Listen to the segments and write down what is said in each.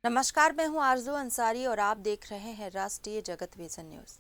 नमस्कार, मैं हूं आरजू अंसारी और आप देख रहे हैं राष्ट्रीय जगत विजन न्यूज।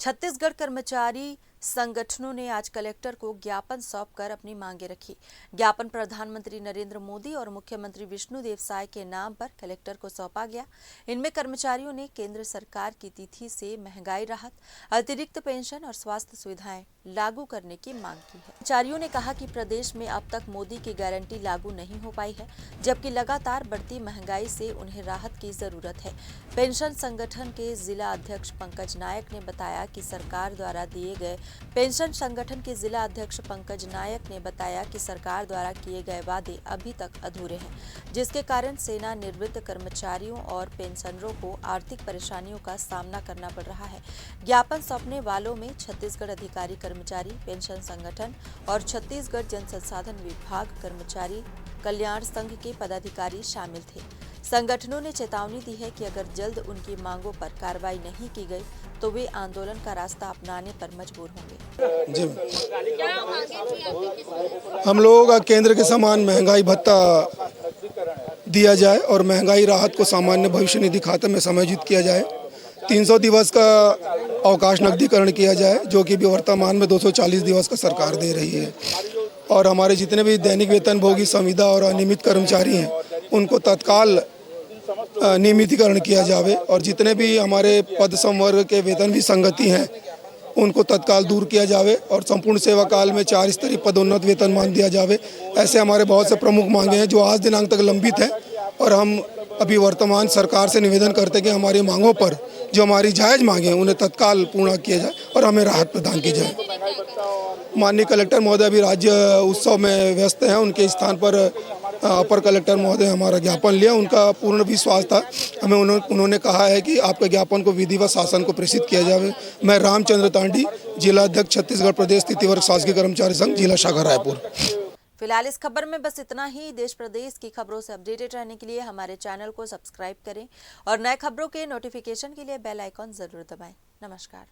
छत्तीसगढ़ कर्मचारी संगठनों ने आज कलेक्टर को ज्ञापन सौंपकर अपनी मांगे रखी। ज्ञापन प्रधानमंत्री नरेंद्र मोदी और मुख्यमंत्री विष्णुदेव साय के नाम पर कलेक्टर को सौंपा गया। इनमें कर्मचारियों ने केंद्र सरकार की तिथि से महंगाई राहत, अतिरिक्त पेंशन और स्वास्थ्य सुविधाएं लागू करने की मांग की है। कर्मचारियों ने कहा कि प्रदेश में अब तक मोदी की गारंटी लागू नहीं हो पाई है, जबकि लगातार बढ़ती महंगाई से उन्हें राहत की जरूरत है। पेंशन संगठन के जिला अध्यक्ष पंकज नायक ने बताया कि सरकार द्वारा दिए गए पेंशन संगठन के जिला अध्यक्ष पंकज नायक ने बताया कि सरकार द्वारा किए गए वादे अभी तक अधूरे हैं, जिसके कारण सेना निवृत्त कर्मचारियों और पेंशनरों को आर्थिक परेशानियों का सामना करना पड़ रहा है। ज्ञापन सौंपने वालों में छत्तीसगढ़ अधिकारी कर्मचारी पेंशन संगठन और छत्तीसगढ़ जन संसाधन विभाग कर्मचारी कल्याण संघ के पदाधिकारी शामिल थे। संगठनों ने चेतावनी दी है कि अगर जल्द उनकी मांगों पर कार्रवाई नहीं की गई तो वे आंदोलन का रास्ता अपनाने पर मजबूर होंगे। जी, हम लोगों का केंद्र के समान महंगाई भत्ता दिया जाए और महंगाई राहत को सामान्य भविष्य निधि खाते में समायोजित किया जाए। 300 दिवस का अवकाश नकदीकरण किया जाए, जो कि भी वर्तमान में 240 दिवस का सरकार दे रही है। और हमारे जितने भी दैनिक वेतन भोगी, संविदा और अनियमित कर्मचारी हैं, उनको तत्काल नियमितीकरण किया जावे और जितने भी हमारे पद संवर्ग के वेतन भी संगति हैं उनको तत्काल दूर किया जावे और संपूर्ण सेवा काल में 4 स्तरीय पदोन्नत वेतनमान दिया जावे। ऐसे हमारे बहुत से प्रमुख मांगे हैं जो आज दिनांक तक लंबित हैं और हम अभी वर्तमान सरकार से निवेदन करते हैं कि हमारी मांगों पर जो हमारी जायज़ मांगे हैं उन्हें तत्काल पूर्ण किया जाए और हमें राहत प्रदान की जाए। माननीय कलेक्टर महोदय अभी राज्य उत्सव में व्यस्त हैं, उनके स्थान पर अपर कलेक्टर महोदय हमारा ज्ञापन लिया। उनका पूर्ण विश्वास था, हमें उन्होंने कहा है कि आपके ज्ञापन को विधिवत शासन को प्रेषित किया जाए। मैं रामचंद्र तांडी, जिला अध्यक्ष छत्तीसगढ़ प्रदेश तृतीय वर्ग शासकीय कर्मचारी संघ, जिला शाखा रायपुर। फिलहाल इस खबर में बस इतना ही। देश प्रदेश की खबरों से अपडेटेड रहने के लिए हमारे चैनल को सब्सक्राइब करें और नए खबरों के नोटिफिकेशन के लिए बेल आइकॉन जरूर दबाएं। नमस्कार।